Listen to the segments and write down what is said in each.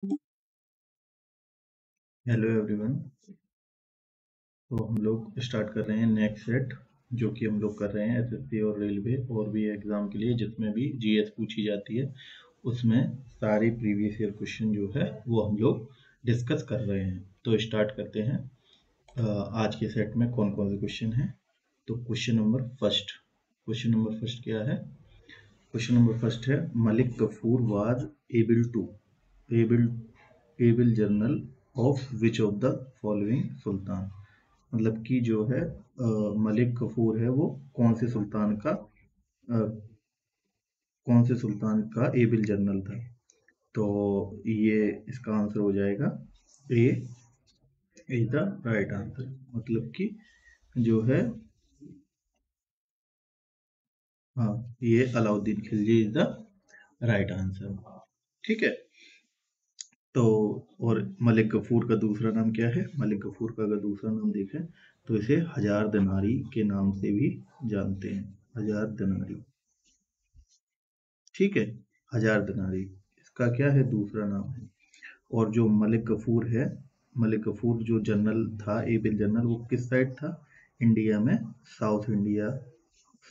Hello everyone. तो हम लोग स्टार्ट कर रहे हैं नेक्स्ट सेट, जो कि हम लोग कर रहे हैं एसएससी और रेलवे और भी एग्ज़ाम के लिए, जिसमें भी जीएस पूछी जाती है। उसमें सारी प्रीवियस ईयर क्वेश्चन जो है वो हम लोग डिस्कस कर रहे हैं। तो स्टार्ट करते हैं। आज के सेट में कौन कौन से क्वेश्चन हैं। तो क्वेश्चन नंबर फर्स्ट क्या है? क्वेश्चन नंबर फर्स्ट है, Malik Kafur was able to able able general of which of the following sultan. मतलब कि जो है मलिक कफूर है वो कौन से सुल्तान का एबिल जनरल था। तो ये इसका आंसर हो जाएगा ए इज द राइट आंसर। मतलब कि जो है, हाँ, ये Alauddin Khilji is the right answer. ठीक है। तो और मलिक गफूर का दूसरा नाम क्या है? मलिक गफूर का अगर दूसरा नाम देखें तो इसे हजार दिनारी के नाम से भी जानते हैं। हजार दिनारी। ठीक है, हजार दिनारी इसका क्या है? दूसरा नाम है। और जो मलिक गफूर है, मलिक गफूर जो जनरल था, एबिल जनरल, वो किस साइड था इंडिया में? South India.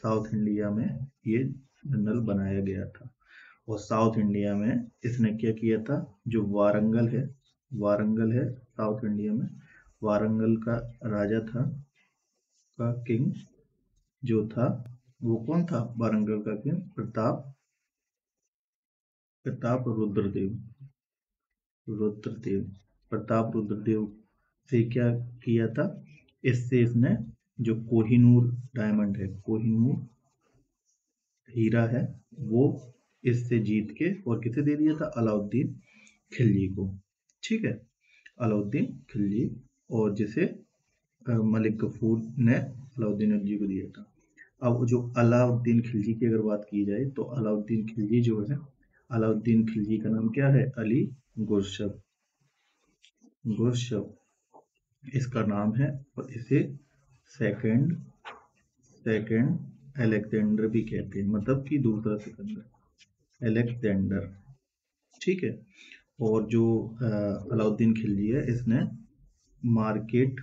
साउथ इंडिया में ये जनरल बनाया गया था। और साउथ इंडिया में इसने क्या किया था? जो वारंगल है साउथ इंडिया में, वारंगल का राजा था, का किंग जो था, वो कौन था? वारंगल का किंग प्रताप रुद्रदेव। रुद्रदेव प्रताप रुद्रदेव से क्या किया था? इससे इसने जो कोहिनूर डायमंड है, कोहिनूर हीरा है, वो इससे जीत के और किसे दे दिया था? अलाउद्दीन खिलजी को। ठीक है, अलाउद्दीन खिलजी। और जिसे मलिक गफूर ने अलाउद्दीन खिलजी को दिया था। अब जो अलाउद्दीन खिलजी की अगर बात की जाए तो अलाउद्दीन खिलजी जो है, अलाउद्दीन खिलजी का नाम क्या है? अली गुरशब। गुरशब इसका नाम है। और इसे सेकंड सेकंड अलेक्जेंडर भी कहते हैं, मतलब कि दूसरा सिकंदर, अलेक्जेंडर। ठीक है। और जो अलाउद्दीन खिलजी है, इसने मार्केट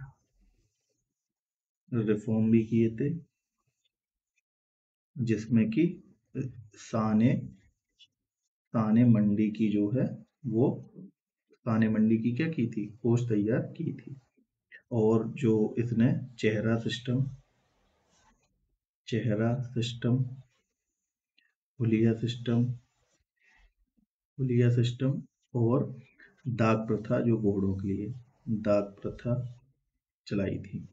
रिफॉर्म भी किए थे, जिसमें कि साने साने मंडी की जो है वो, साने मंडी की क्या की थी? पोस्ट तैयार की थी। और जो इसने चेहरा सिस्टम, हुलिया सिस्टम और दाग प्रथा, जो घोड़ों के लिए दाग प्रथा चलाई थी।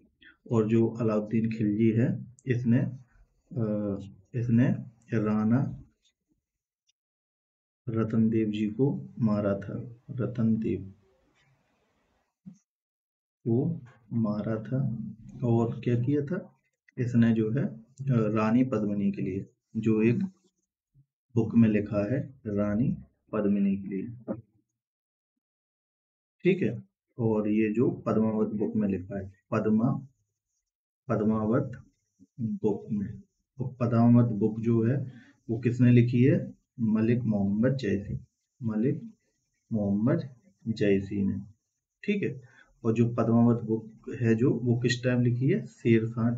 और जो अलाउद्दीन खिलजी है, इसने इसने राणा रतन देव जी को मारा था। रतन देव को मारा था। और क्या किया था? इसने जो है रानी पद्मिनी के लिए, जो एक बुक में लिखा है, रानी पद्मिनी के लिए। ठीक है। और ये जो पद्मावत बुक में लिखा है, पद्मावत बुक में, तो पद्मावत बुक जो है वो किसने लिखी है? मलिक मोहम्मद जयसी ने। ठीक है। और जो पद्मावत बुक है, जो वो किस टाइम लिखी है? शेरशाह,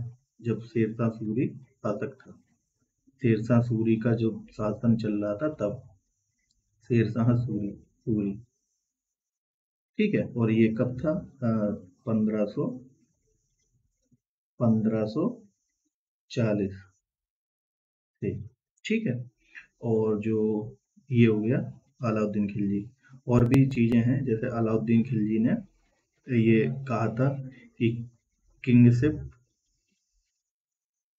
जब शेरशाह सूरी शासक था, शेरशाह सूरी का जो शासन चल रहा था तब, शेरशाह सूरी। ठीक है। और ये कब था? 1540 से। ठीक है। और जो ये हो गया अलाउद्दीन खिलजी। और भी चीजें हैं, जैसे अलाउद्दीन खिलजी ने ये कहा था कि किंगशिप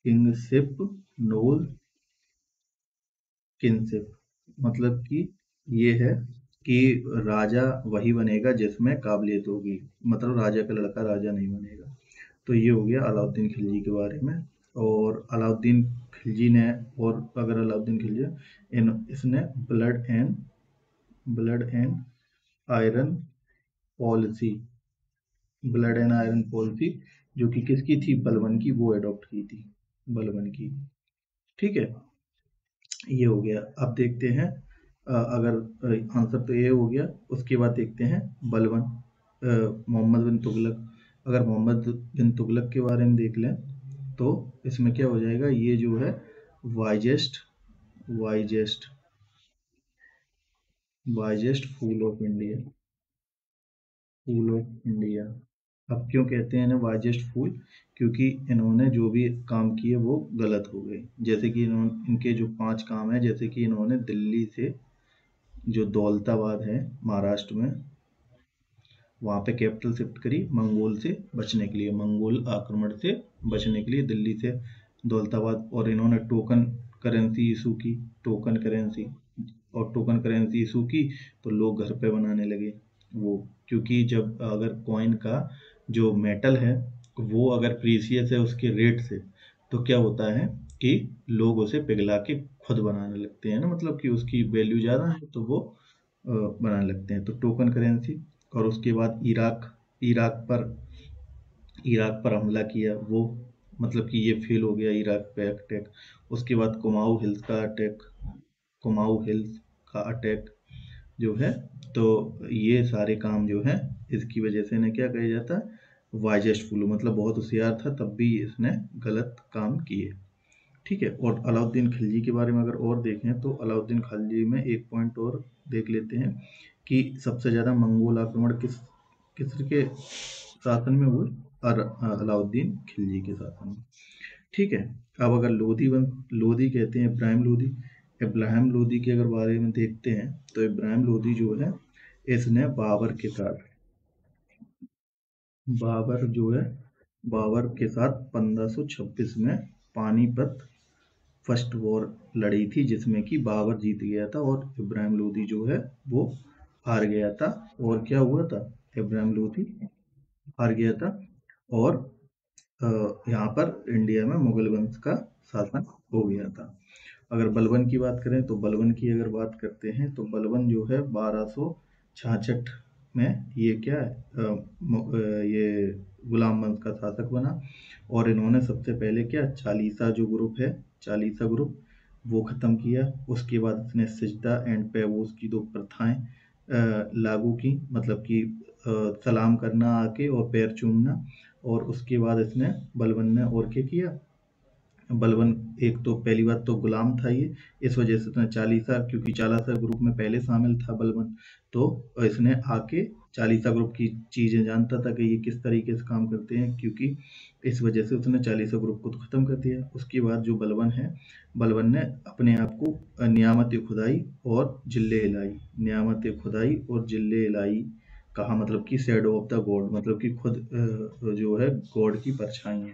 किंगशिप नोज किंगशिप, मतलब कि ये है कि राजा वही बनेगा जिसमें काबिलियत होगी, मतलब राजा का लड़का राजा नहीं बनेगा। तो ये हो गया अलाउद्दीन खिलजी के बारे में। और अलाउद्दीन खिलजी ने, और अगर अलाउद्दीन खिलजी इसने blood and iron policy, blood and iron policy जो कि किसकी थी? बलबन की, वो अडॉप्ट की थी, बलबन की। ठीक है, ये हो गया। अब देखते हैं अगर आंसर तो ये हो गया। उसके बाद देखते हैं बलबन, मोहम्मद बिन तुगलक। अगर मोहम्मद बिन तुगलक के बारे में देख लें तो इसमें क्या हो जाएगा, ये जो है wisest wisest wisest fool of India. अब क्यों कहते हैं इन्हें वाइजेस्ट फूल? क्योंकि इन्होंने जो भी काम किए वो गलत हो गए। जैसे कि इन्होंने, इनके जो 5 काम है, जैसे कि इन्होंने दिल्ली से जो दौलताबाद है महाराष्ट्र में, वहाँ पे कैपिटल शिफ्ट करी मंगोल से बचने के लिए, मंगोल आक्रमण से बचने के लिए दिल्ली से दौलताबाद। और इन्होंने टोकन करेंसी इशू की, टोकन करेंसी। और टोकन करेंसी इशू की तो लोग घर पे बनाने लगे वो। क्योंकि जब अगर कॉइन का जो मेटल है वो अगर प्रीसियस है उसके रेट से, तो क्या होता है कि लोग उसे पिघला के खुद बनाने लगते हैं ना, मतलब कि उसकी वैल्यू ज़्यादा है तो वो बनाने लगते हैं। तो टोकन करेंसी। और उसके बाद इराक पर इराक पर हमला किया वो, मतलब कि ये फेल हो गया इराक पे अटैक। उसके बाद कुमाऊँ हिल्स का अटैक जो है। तो ये सारे काम जो है, इसकी वजह से इन्हें क्या कहा जाता है, वाइजेस्ट फूलू। मतलब बहुत होशियार था तब भी इसने गलत काम किए। ठीक है। और अलाउद्दीन खिलजी के बारे में अगर और देखें तो अलाउद्दीन खिलजी में एक पॉइंट और देख लेते हैं कि सबसे ज़्यादा मंगोल आक्रमण किसके शासन में हुए? अलाउद्दीन खिलजी के शासन में। ठीक है। अब अगर लोधी कहते हैं इब्राहिम लोधी। इब्राहिम लोधी के अगर बारे में देखते हैं तो इब्राहिम लोधी जो है, इसने बाबर जो है बाबर के साथ 1526 में पानीपत फर्स्ट वॉर लड़ी थी, जिसमें कि बाबर जीत गया था और इब्राहिम लोधी जो है वो हार गया था। और क्या हुआ था, इब्राहिम लोधी हार गया था। और अ, यहाँ पर इंडिया में मुगल वंश का शासन हो गया था। अगर बलबन की बात करें तो बलबन की अगर बात करते हैं तो बलबन जो है 1266 में ये क्या है, ये गुलाम वंश का शासक बना। और इन्होंने सबसे पहले क्या, चालीसा जो ग्रुप है, चालीसा ग्रुप वो ख़त्म किया। उसके बाद इसने सिजदा एंड पेवोस की दो प्रथाएं लागू की, मतलब कि सलाम करना आके और पैर चूमना। और उसके बाद इसने बलबन ने और क्या किया, बलबन एक तो पहली बात तो गुलाम था ये, इस वजह से इसने चालीसा, क्योंकि चालीसा ग्रुप में पहले शामिल था बलबन, तो इसने आके चालीसा ग्रुप की चीज़ें जानता था कि ये किस तरीके से काम करते हैं, क्योंकि इस वजह से उसने चालीसा ग्रुप को तो ख़त्म कर दिया। उसके बाद जो बलबन है, बलबन ने अपने आप को नियामत खुदाई और जिले इलाई, नियामत खुदाई और जिले इलाई कहा, मतलब कि शेडो ऑफ द गॉड, मतलब कि खुद जो है गॉड की परछाई है।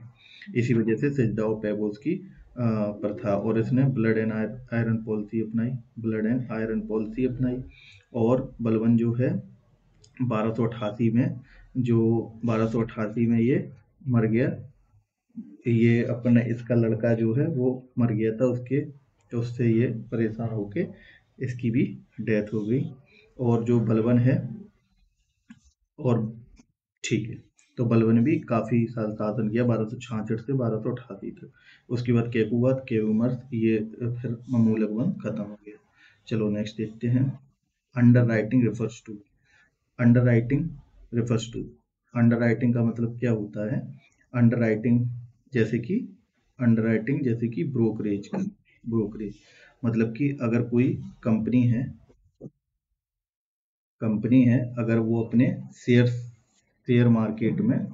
इसी वजह से सजदा और पैबोस की प्रथा। और इसने ब्लड एंड आयरन पॉलिसी अपनाई, ब्लड एंड आयरन पॉलिसी अपनाई। और बलबन जो है 1288 में, जो 1288 में ये मर गया। ये अपने, इसका लड़का जो है वो मर गया था, उसके उससे ये परेशान होके इसकी भी डेथ हो गई। और जो बलबन है, और ठीक है, तो बलबन ने भी काफ़ी साल शासन किया, 1266 से 1288 तक। उसके बाद केकूमर्स, ये फिर ममूलक वंश खत्म हो गया। चलो नेक्स्ट देखते हैं। Underwriting refers to underwriting refers to underwriting का मतलब क्या होता है? अंडर राइटिंग जैसे कि ब्रोकरेज, मतलब कि अगर कोई कंपनी है अगर वो अपने शेयर मार्केट में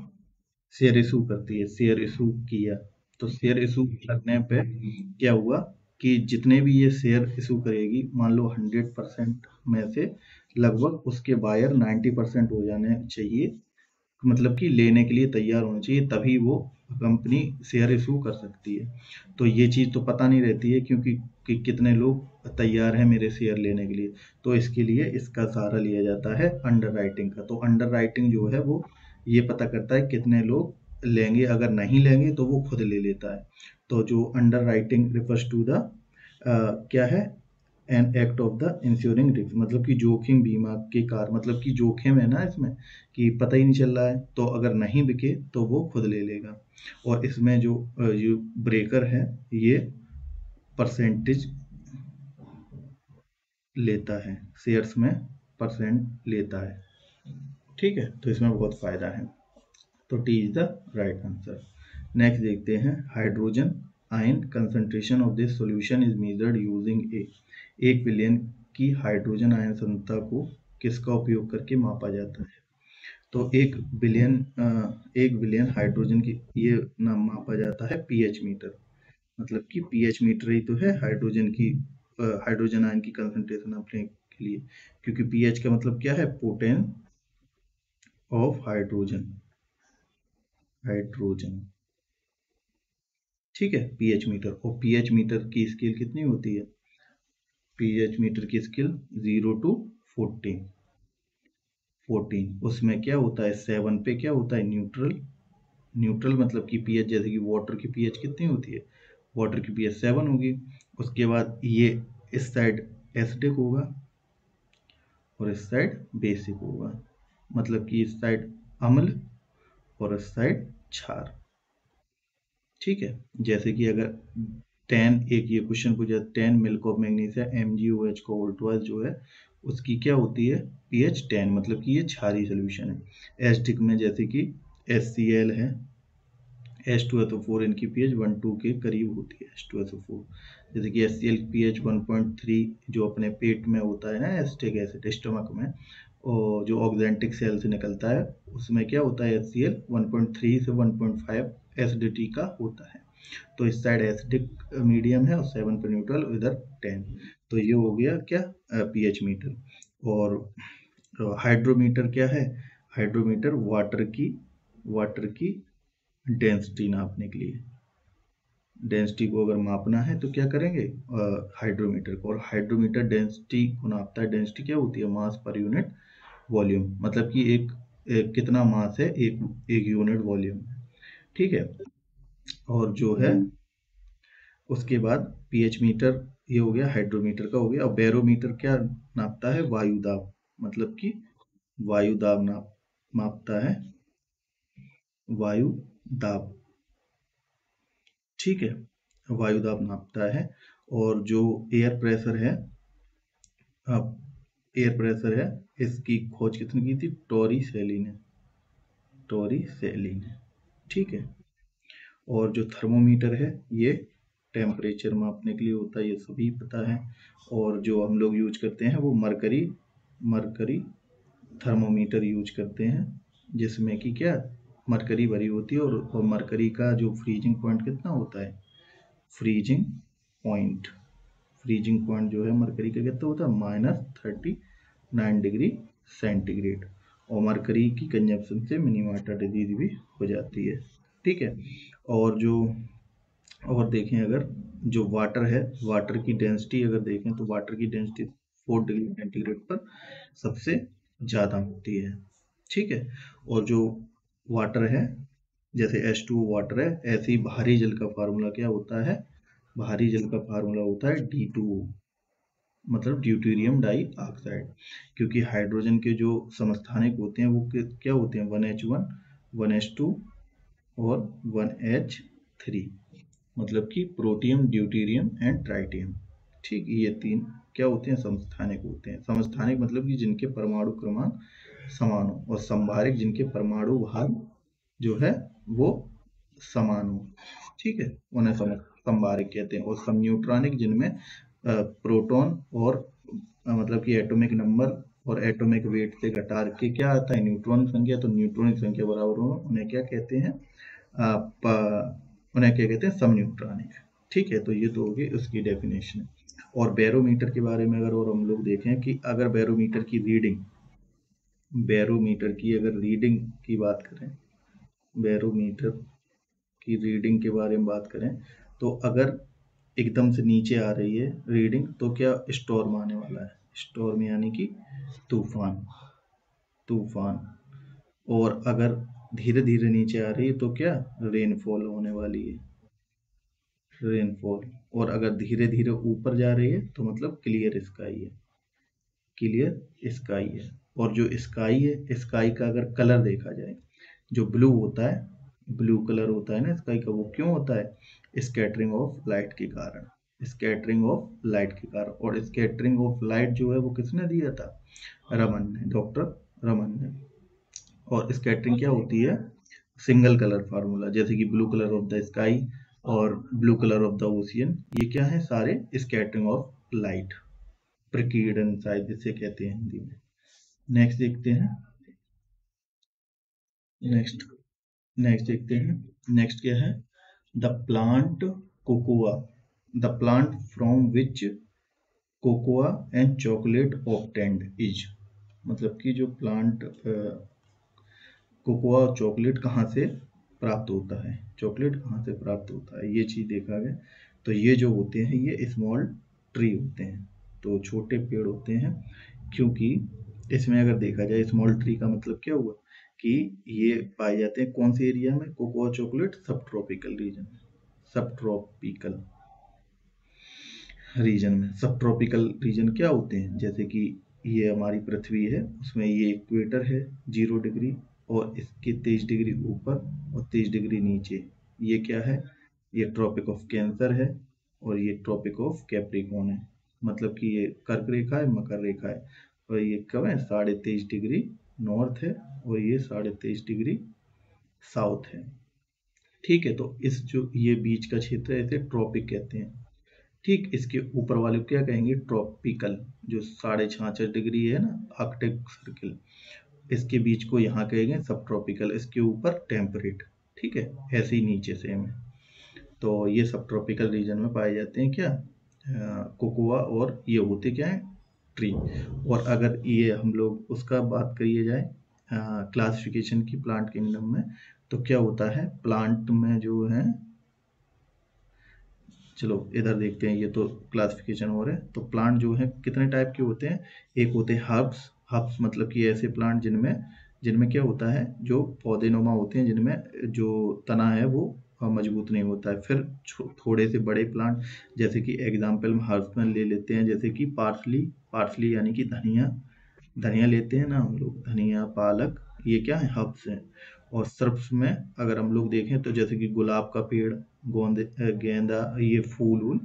शेयर इशू करती है, शेयर इशू किया, तो शेयर इशू करने पे क्या हुआ कि जितने भी ये शेयर इशू करेगी, मान लो 100% में से लगभग उसके बायर 90% हो जाने चाहिए, मतलब कि लेने के लिए तैयार होना चाहिए, तभी वो कंपनी शेयर इशू कर सकती है। तो ये चीज़ तो पता नहीं रहती है, क्योंकि कि कितने लोग तैयार हैं मेरे शेयर लेने के लिए। तो इसके लिए इसका सहारा लिया जाता है अंडर राइटिंग का। तो अंडर राइटिंग जो है वो ये पता करता है कितने लोग लेंगे, अगर नहीं लेंगे तो वो खुद ले लेता है। तो जो underwriting refers to the क्या है, an act of the insuring risk, मतलब कि जोखिम बीमा के कार, मतलब कि जोखिम है ना इसमें, कि पता ही नहीं चल रहा है, तो अगर नहीं बिके तो वो खुद ले लेगा। और इसमें जो ब्रेकर है, ये परसेंटेज लेता है, शेयर्स में परसेंट लेता है। ठीक है, तो इसमें बहुत फायदा है। तो T is the right answer. Next देखते हैं, hydrogen ion concentration of this solution is measured using A. 1 billion की हाइड्रोजन आयन सांद्रता को किसका उपयोग करके मापा जाता है? तो 1 बिलियन हाइड्रोजन की ये नाम मापा जाता है पीएच मीटर। मतलब कि पीएच मीटर ही तो है हाइड्रोजन की, हाइड्रोजन आयन की कंसंट्रेशन नापने के लिए, क्योंकि पीएच का मतलब क्या है? Potence of hydrogen, hydrogen. ठीक है, पीएच मीटर। और पीएच मीटर की स्केल कितनी होती है? पीएच मीटर की स्केल 0 to 14। 14 उसमें क्या होता है? 7 पे क्या होता है? न्यूट्रल। न्यूट्रल मतलब कि पीएच, जैसे कि वाटर की पीएच कितनी होती है? वाटर की पीएच 7 होगी। उसके बाद ये इस साइड एसिडिक होगा और इस साइड बेसिक होगा, मतलब कि इस साइड अम्ल और इस साइड क्षार। ठीक है, जैसे कि अगर 10, एक ये क्वेश्चन पूछा, 10 मिल्क ऑफ मैग्नीशिया MgOH को वोल्टवाइज जो है उसकी क्या होती है? पीएच 10, मतलब कि ये क्षारीय सोल्यूशन है। एसिडिक में जैसे कि HCl है, H2SO4, इनकी पीएच 1-2 के करीब होती है H2SO4। जैसे कि HCl की पीएच 1.3 जो अपने पेट में होता है ना, एसिटिक एसिड स्टमक में, और जो ऑक्जेंटिक सेल से निकलता है उसमें क्या होता है? HCl 1.3 से 1.5 एसिडिटी का होता है। तो इस साइड एसिडिक मीडियम है और 7 पर न्यूट्रल, इधर 10। तो ये हो गया क्या? PH meter. और हाइड्रोमीटर क्या है? हाइड्रोमीटर वाटर की डेंसिटी नापने के लिए, डेंसिटी को अगर मापना है तो क्या करेंगे? हाइड्रोमीटर को। और हाइड्रोमीटर डेंसिटी को नापता है। डेंसिटी क्या होती है? मास पर यूनिट वॉल्यूम, मतलब कि एक कितना मास है एक यूनिट वॉल्यूम। ठीक है, और जो है उसके बाद पीएच मीटर ये हो गया, हाइड्रोमीटर का हो गया। और बैरोमीटर क्या नापता है? वायु दाब, मतलब कि वायु दाब मापता है, वायु दाब। ठीक है, वायु दाब नापता है। और जो एयर प्रेशर है, एयर प्रेशर है, इसकी खोज किसने की थी? टॉरी सेली ने, टॉरी सेली ने। ठीक है, और जो थर्मोमीटर है ये टेम्परेचर मापने के लिए होता है, ये सभी पता है। और जो हम लोग यूज करते हैं वो मरकरी मरकरी थर्मोमीटर यूज करते हैं, जिसमें कि क्या? मरकरी भरी होती है। और मरकरी का जो फ्रीजिंग पॉइंट कितना होता है? फ्रीजिंग पॉइंट, फ्रीजिंग पॉइंट जो है मरकरी का कितना होता है? -39 डिग्री सेंटीग्रेड। और मरकरी की कंजप्शन से मिनीमाटा डिजीज भी हो जाती है। ठीक है, और देखें अगर जो वाटर है, वाटर की डेंसिटी अगर देखें तो वाटर की डेंसिटी 4 डिग्री सेंटीग्रेड पर सबसे ज़्यादा होती है। ठीक है, और जो वाटर है, जैसे H2O वाटर है, ऐसे ही भारी जल का फार्मूला क्या होता है? भारी जल का फार्मूला होता है D2O, मतलब ड्यूटेरियम डाई ऑक्साइड। क्योंकि हाइड्रोजन के जो समस्थानिक होते हैं वो क्या होते हैं? 1H1, 1H2 और 1H3, मतलब कि प्रोटियम, ड्यूटेरियम एंड ट्राइटियम। ठीक, ये 3 क्या होते हैं? समस्थानिक होते हैं। समस्थानिक मतलब कि जिनके परमाणु क्रमांक समान हो, और संभारिक जिनके परमाणु भार जो है वो समान हो। ठीक है, उन्हें संभारिक कहते हैं। और समन्यूट्रॉनिक जिनमें प्रोटॉन और मतलब कि एटॉमिक नंबर और एटॉमिक वेट से घटा के क्या आता है? न्यूट्रॉन संख्या। तो न्यूट्रॉनिक संख्या बराबर हो उन्हें क्या कहते हैं? उन्हें क्या कहते हैं? समन्यूट्रॉनिक। ठीक है, तो ये तो होगी उसकी डेफिनेशन। और बैरोमीटर के बारे में अगर और हम लोग देखें कि अगर बैरोमीटर की अगर रीडिंग की बात करें, बैरोमीटर की रीडिंग के बारे में बात करें, तो अगर एकदम से नीचे आ रही है रीडिंग तो क्या? स्टॉर्म आने वाला है। स्टॉर्म यानी कि तूफान, तूफान। और अगर धीरे धीरे नीचे आ रही है तो क्या? रेनफॉल होने वाली है, रेनफॉल। और अगर धीरे धीरे ऊपर जा रही है तो मतलब क्लियर स्काई है, क्लियर स्काई है। और जो स्काई है, स्काई का अगर कलर देखा जाए, जो ब्लू होता है, ब्लू कलर होता है ना स्काई का, वो क्यों होता है? स्कैटरिंग ऑफ लाइट के कारण। स्कैटरिंग ऑफ लाइट के कारण। और स्कैटरिंग ऑफ लाइट जो है वो किसने दिया था? रमन ने, डॉक्टर रमन ने। और स्कैटरिंग क्या होती है? सिंगल कलर फार्मूला, जैसे कि blue colour of the sky और blue colour of the ocean, ये क्या है? सारे स्कैटरिंग ऑफ लाइट, प्रकीर्णन शायद इसे कहते हैं हिंदी में। नेक्स्ट देखते हैं। नेक्स्ट नेक्स्ट देखते हैं। नेक्स्ट क्या है? The plant cocoa, the plant from which cocoa and chocolate obtained is. मतलब कि जो प्लांट कोकोआ और चॉकलेट कहाँ से प्राप्त होता है, चॉकलेट कहाँ से प्राप्त होता है, ये चीज़ देखा गया। तो ये जो होते हैं ये स्मॉल ट्री होते हैं, तो छोटे पेड़ होते हैं। क्योंकि इसमें अगर देखा जाए स्मॉल ट्री का मतलब क्या हुआ कि ये पाए जाते हैं कौन से एरिया में? कोकोआ चॉकलेट सब ट्रॉपिकल रीजन, सब ट्रॉपिकल रीजन में। सब ट्रॉपिकल रीजन क्या होते हैं? जैसे कि ये हमारी पृथ्वी है, उसमें ये इक्वेटर है 0 डिग्री, और इसके 23 डिग्री ऊपर और 23 डिग्री नीचे ये क्या है? ये ट्रॉपिक ऑफ कैंसर है, और ये ट्रॉपिक ऑफ कैप्रिकॉर्न है। मतलब कि ये कर्क रेखा है, मकर रेखा है, और ये कब है? 23.5 डिग्री नॉर्थ है, और ये 23.5 डिग्री साउथ है। ठीक है, तो इस जो ये बीच का क्षेत्र है इसे ट्रॉपिक कहते हैं। ठीक इसके ऊपर वाले को क्या कहेंगे? ट्रॉपिकल। जो 66.5 डिग्री है ना आर्कटिक सर्किल, इसके बीच को यहाँ कहेंगे सब ट्रॉपिकल, इसके ऊपर टेम्परेट। ठीक है, ऐसे ही नीचे सेम है। तो ये सब ट्रॉपिकल रीजन में पाए जाते हैं क्या? कोकोआ, और ये होते क्या है? ट्री। और अगर ये हम लोग उसका बात करिए जाए क्लासिफिकेशन की प्लांट किंगडम में, तो क्या होता है प्लांट में जो है? चलो इधर देखते हैं, ये तो क्लासिफिकेशन हो रहा है। तो प्लांट जो है कितने टाइप के होते हैं? एक होते हैं हर्ब्स। हर्ब्स मतलब कि ऐसे प्लांट जिनमें जिनमें क्या होता है, जो पौधेनुमा होते हैं, जिनमें जो तना है वो मजबूत नहीं होता है। फिर थोड़े से बड़े प्लांट, जैसे कि एग्जाम्पल में हर्ब्स में ले लेते हैं, जैसे कि पार्सली। पार्सली यानी कि धनिया, धनिया लेते हैं ना हम लोग, धनिया, पालक, ये क्या है? हर्ब्स हैं। और सर्ब्स में अगर हम लोग देखें तो जैसे कि गुलाब का पेड़, गेंदा, ये फूल वूल,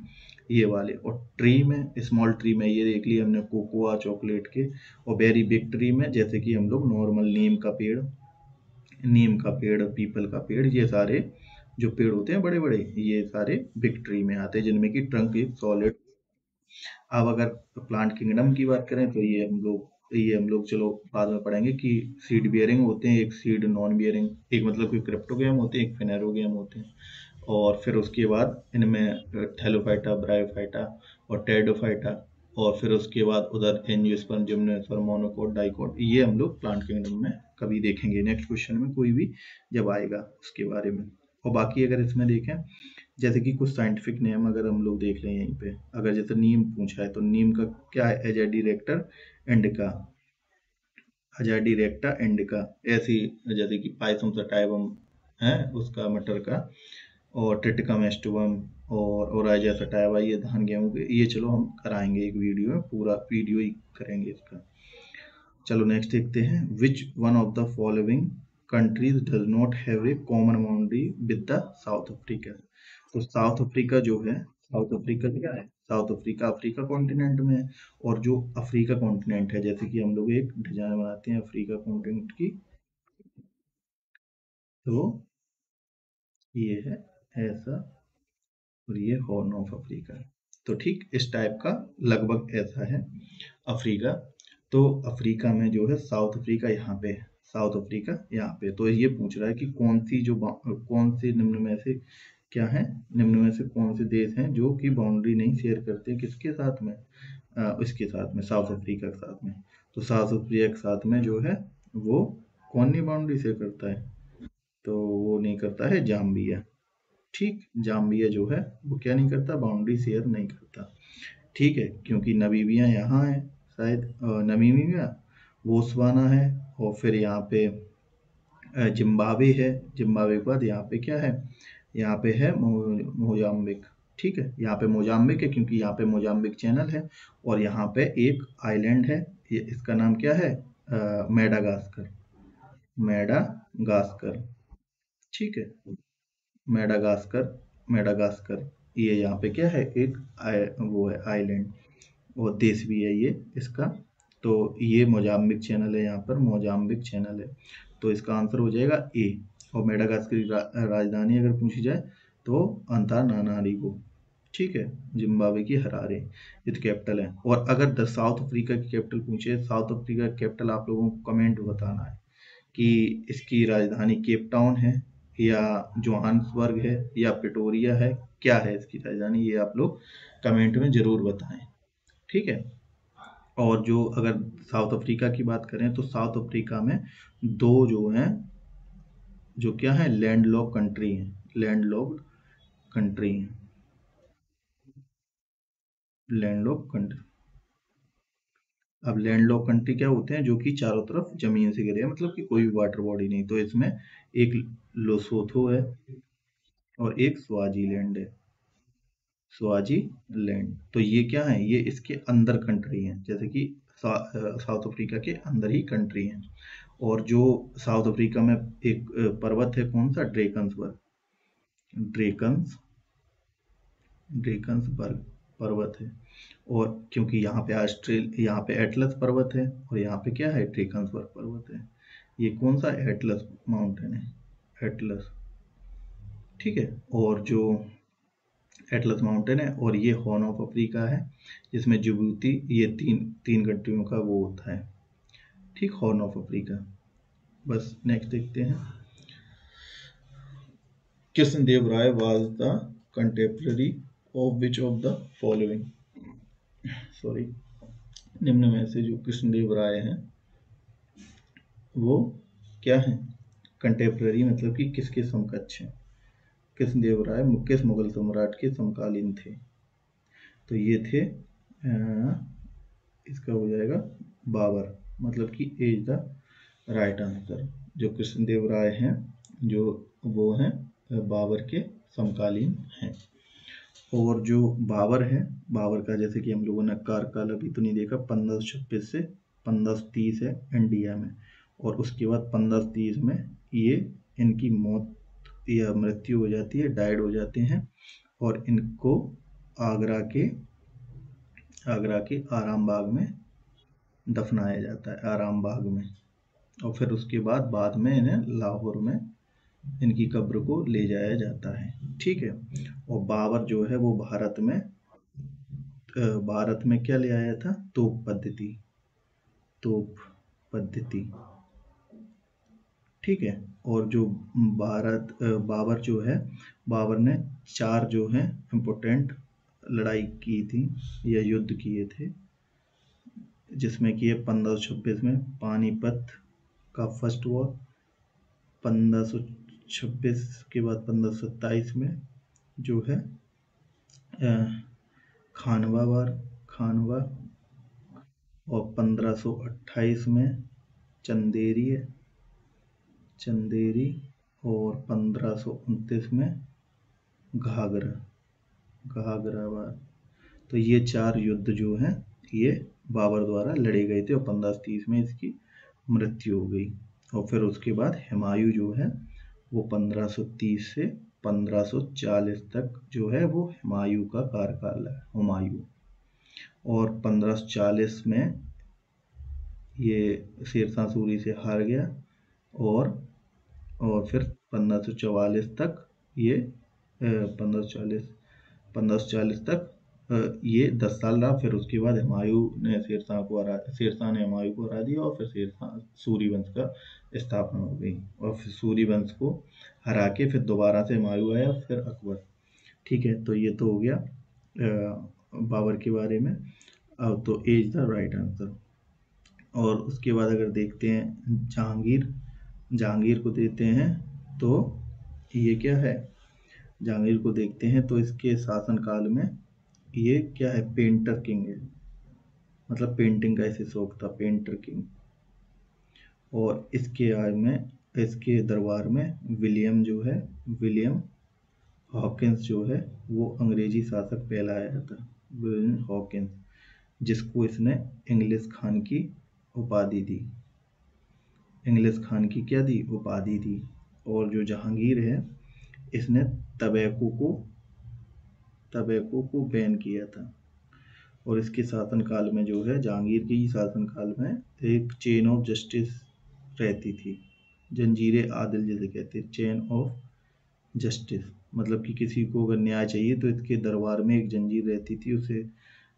ये वाले। और ट्री में, स्मॉल ट्री में ये देख लिया हमने कोकोआ चॉकलेट के। और वेरी बिग ट्री में जैसे कि हम लोग नॉर्मल नीम का पेड़, नीम का पेड़, पीपल का पेड़, ये सारे जो पेड़ होते हैं बड़े बड़े, ये सारे बिग ट्री में आते हैं, जिनमें की ट्रंक एक सॉलिड। अब अगर प्लांट किंगडम की बात करें तो ये हम लोग चलो बाद में पढ़ेंगे कि सीड बियरिंग होते हैं, एक सीड नॉन बियरिंग, एक मतलब कि क्रिप्टोगैम होते हैं, एक फेनेरोगैम होते हैं। और फिर उसके बाद इनमें थैलोफाइटा, ब्रायोफाइटा और टेरिडोफाइटा। और फिर उसके बाद उधर एंजियोस्पर्म, जिम्नोस्पर्म, मोनोकोट, डाइकोट, ये हम लोग प्लांट किंगडम में कभी देखेंगे नेक्स्ट क्वेश्चन में, कोई भी जब आएगा उसके बारे में। और बाकी अगर इसमें देखें, जैसे कि कुछ साइंटिफिक नेम अगर हम लोग देख लें यहीं पे, अगर जैसे नीम पूछा है तो नीम का क्या है? एजाडी रेक्टर इंडिका, एजाडी रेक्टा इंडिका। ऐसी जैसे कि पाइथम सटाइवम है उसका, मटर का, और ट्रिटिकम एस्टुबम, और ओराइजा सटाइवा, ये धान गेहूं के, ये चलो हम कराएंगे एक वीडियो में, पूरा वीडियो ही करेंगे इसका। चलो नेक्स्ट देखते हैं। Which one of the following countries does not have a common boundary with the south Africa. तो साउथ अफ्रीका जो है, साउथ अफ्रीका क्या है? साउथ अफ्रीका अफ्रीका कॉन्टिनेंट में है। और जो अफ्रीका कॉन्टिनेंट है, जैसे कि हम लोग एक डिजाइन बनाते हैं अफ्रीका कॉन्टिनेंट की, तो ये है ऐसा, और ये हॉर्न ऑफ अफ्रीका। तो ठीक इस टाइप का लगभग ऐसा है अफ्रीका। तो अफ्रीका में जो है साउथ अफ्रीका यहाँ पे है, साउथ अफ्रीका यहाँ पे। तो ये पूछ रहा है कि कौन सी निम्न में से क्या है, निम्न में से कौन से देश हैं जो कि बाउंड्री नहीं शेयर करते किसके साथ में? इसके साथ में, साउथ अफ्रीका के साथ में। तो साउथ अफ्रीका के साथ में जो है वो कौन नहीं बाउंड्री शेयर करता है? तो वो नहीं करता है जाम्बिया। ठीक, जाम्बिया जो है वो क्या नहीं करता? बाउंड्री शेयर नहीं करता। ठीक है, क्योंकि नमीबिया यहाँ है शायद, नमीबिया, बोत्सवाना है, और फिर यहाँ पे जिम्बाब्वे है। जिम्बाब्वे के बाद यहाँ पे क्या है? यहाँ पे है मोजाम्बिक। ठीक है, यहाँ पे मोजाम्बिक है क्योंकि यहाँ पे मोजाम्बिक चैनल है। और यहाँ पे एक आइलैंड है, ये इसका नाम क्या है? Madagascar, Madagascar. ठीक है, मेडागास्कर, मेडागास्कर। ये यहाँ पे क्या है, एक वो है आइलैंड, और देश भी है ये इसका। तो ये मोजाम्बिक चैनल है, यहाँ पर मोजाम्बिक चैनल है। तो इसका आंसर हो जाएगा ए। और मेडागास्कर की राजधानी अगर पूछी जाए तो अंतानानारिवो, ठीक है। जिम्बाब्वे की हरारे ये तो कैपिटल है। और अगर द साउथ अफ्रीका की कैपिटल पूछे, साउथ अफ्रीका की कैपिटल आप लोगों को कमेंट में बताना है कि इसकी राजधानी केप टाउन है, या जोहान्सबर्ग है, या प्रिटोरिया है, क्या है इसकी राजधानी, ये आप लोग कमेंट में जरूर बताएं, ठीक है। और जो अगर साउथ अफ्रीका की बात करें तो साउथ अफ्रीका में दो जो हैं, जो क्या है, लैंडलॉक कंट्री हैं, लैंडलॉक कंट्री हैं, लैंडलॉक कंट्री। अब लैंडलॉक कंट्री क्या होते हैं, जो कि चारों तरफ जमीन से घिरे हैं, मतलब कि कोई भी वाटर बॉडी नहीं। तो इसमें एक लोसोथो है और एक स्वाजीलैंड है, स्वाजी लैंड। तो ये क्या है, ये इसके अंदर कंट्री है, जैसे कि साउथ अफ्रीका के अंदर ही कंट्री है। और जो साउथ अफ्रीका में एक पर्वत है, कौन सा, ड्रेकन्सबर्ग, ड्रेकन्स ड्रेकन्सबर्ग पर्वत है। और क्योंकि यहाँ पे एटलस पर्वत है, और यहाँ पे क्या है, ड्रेकन्सबर्ग पर्वत है। ये कौन सा, एटलस माउंटेन है, एटलस, ठीक है। और जो एटलस माउंटेन है, और ये हॉर्न ऑफ अफ्रीका है, जिसमें जिबूती, ये तीन तीन कंट्रियों का वो होता है, ठीक, हॉर्न ऑफ अफ्रीका। बस नेक्स्ट देखते हैं। Krishnadev Raya was the contemporary of which of the following, sorry, निम्न में से जो कृष्णदेव राय हैं वो क्या है, कंटेम्पररी मतलब कि किसके समकक्ष हैं। कृष्णदेव राय किस मुगल सम्राट के समकालीन थे, तो ये थे इसका हो जाएगा बाबर, मतलब कि एज द राइट आंसर। जो कृष्णदेव राय हैं, जो वो हैं बाबर के समकालीन हैं। और जो बाबर है, बाबर का जैसे कि हम लोगों ने कार्यकाल अभी तो नहीं देखा, 1526 से 1530 है इंडिया में। और उसके बाद 1530 में ये इनकी मौत या मृत्यु हो जाती है, डाइड हो जाते हैं। और इनको आगरा के आराम बाग में दफनाया जाता है, आराम बाग में। और फिर उसके बाद में इन्हें लाहौर में इनकी कब्र को ले जाया जाता है, ठीक है। और बाबर जो है वो भारत में क्या ले आया था, तोप पद्धति, ठीक है। और जो बाबर जो है, बाबर ने 4 जो है इम्पोर्टेंट लड़ाई की थी या युद्ध किए थे, जिसमें कि ये 1526 में पानीपत का फर्स्ट वॉर, 1526 के बाद 1527 में जो है खानवा वार, खानवा। और 1528 में चंदेरी चंदेरी। और 1529 में घाघरा घाघरा वार। तो ये 4 युद्ध जो हैं ये बाबर द्वारा लड़े गए थे, और 1530 में इसकी मृत्यु हो गई। और फिर उसके बाद हुमायूं जो है वो 1530 से 1540 तक जो है वो हुमायूं का कार्यकाल है, हुमायूं। और 1540 में ये शेरशाह सूरी से हार गया। और फिर 1544 तक ये 1540 तक ये 10 साल रहा। फिर उसके बाद हुमायूं ने शेरशाह ने हुमायूं को हरा दिया, और फिर शेरशाह सूरी वंश का स्थापना हो गई। और फिर सूरी वंश को हरा के फिर दोबारा से हुमायूं आया, फिर अकबर, ठीक है। तो ये तो हो गया बाबर के बारे में। अब तो एज द राइट आंसर। और उसके बाद अगर देखते हैं जहांगीर को देते हैं, तो ये क्या है, जहांगीर को देखते हैं तो इसके शासनकाल में ये क्या है, पेंटर किंग है, मतलब पेंटिंग का इसे शौक था, पेंटर किंग। और इसके दरबार में विलियम हॉकिंस जो है वो अंग्रेजी शासक कहलाया था, विलियम हॉकिंस, जिसको इसने इंग्लिश खान की उपाधि दी, इंग्लिश खान की क्या दी, उपाधि दी। और जो जहांगीर है, इसने तबैको को तंबाकू को बैन किया था। और इसके शासनकाल में जो है, जहांगीर के ही शासनकाल में एक चेन ऑफ जस्टिस रहती थी। जंजीर आदिल जिसे कहते हैं, चेन ऑफ जस्टिस, मतलब कि किसी को अगर न्याय चाहिए तो इसके दरबार में एक जंजीर रहती थी, उसे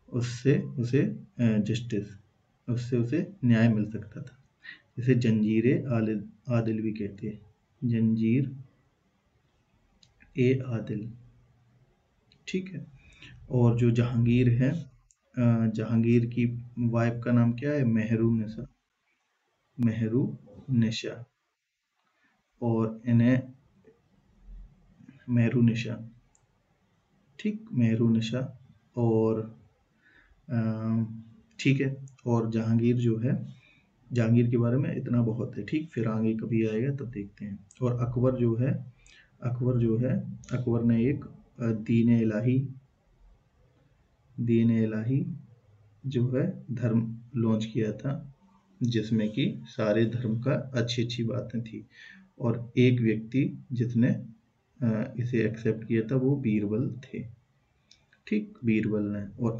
उससे उसे जस्टिस उससे उसे न्याय मिल सकता था। इसे जंजीर आदिल आदिल भी कहते हैं, जंजीर ए आदिल। ठीक है। और जो जहांगीर है, जहांगीर की वाइफ का नाम क्या है? मेहरुनिसा, मेहरुनिसा। और इन्हें मेहरुनिसा, ठीक, मेहरुनिसा। और ठीक है। और जहांगीर जो है, जहांगीर के बारे में इतना बहुत है, ठीक। फिर आगे कभी आएगा तब देखते हैं। और अकबर जो है, अकबर जो है, अकबर ने एक दीन इलाही जो है धर्म लॉन्च किया था, जिसमें कि सारे धर्म का अच्छी अच्छी बातें थी। और एक व्यक्ति जिसने इसे एक्सेप्ट किया था वो बीरबल थे, ठीक, बीरबल ने। और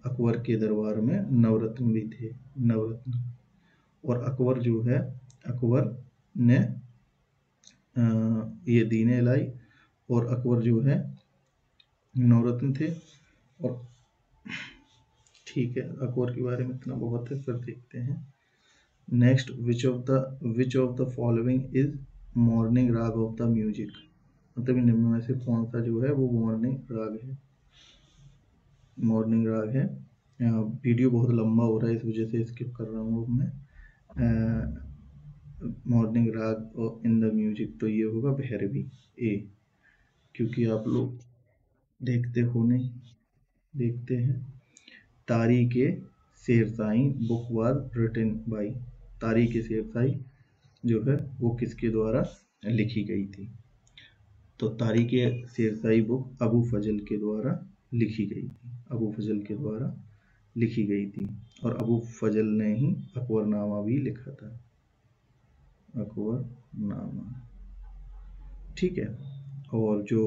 अकबर के दरबार में नवरत्न भी थे, नवरत्न। और अकबर जो है, अकबर ने ये दीनें लाई, और अकबर जो है नवरत्न थे। और ठीक है, अकबर के बारे में इतना बहुत है। फिर देखते हैं next, which of the following is morning राग ऑफ द म्यूजिक, मतलब इनमें में से कौन सा जो है वो मॉर्निंग राग है? मॉर्निंग राग है। वीडियो बहुत लंबा हो रहा है, इस वजह से स्किप कर रहा हूँ मैं। मॉर्निंग राग इन द म्यूजिक, तो ये होगा भैरवी ए, क्योंकि आप लोग देखते हो नहीं, देखते हैं। तारीके शेरशाही बुक वाज रिटन बाई, तारीके शेरशाही जो है वो किसके द्वारा लिखी गई थी? तो तारीके शेरशाही बुक अबू फजल के द्वारा लिखी गई थी, अबू फजल के द्वारा लिखी गई थी। और अबू फजल ने ही अकबरनामा भी लिखा था, अकबरनामा, ठीक है। और जो,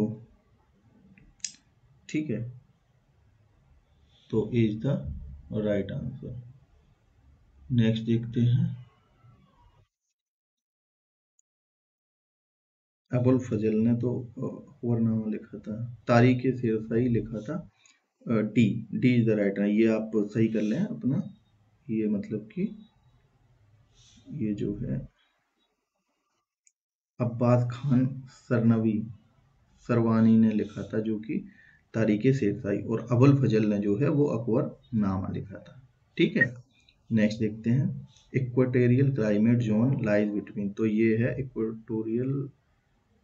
ठीक है, तो is the right answer. Next देखते हैं, अबुल फजल ने तो अकबरनामा लिखा था, तारीख शेरशाही लिखा था। D, D is the right answer. ये आप सही कर लें अपना, ये मतलब कि ये जो है अब्बास खान सरवानी ने लिखा था, जो कि तारीख शेरशाही। और अबुल फजल ने जो है वो अकबरनामा लिखा था, ठीक है। नेक्स्ट देखते हैं, equatorial climate zone lies between, तो ये है equatorial,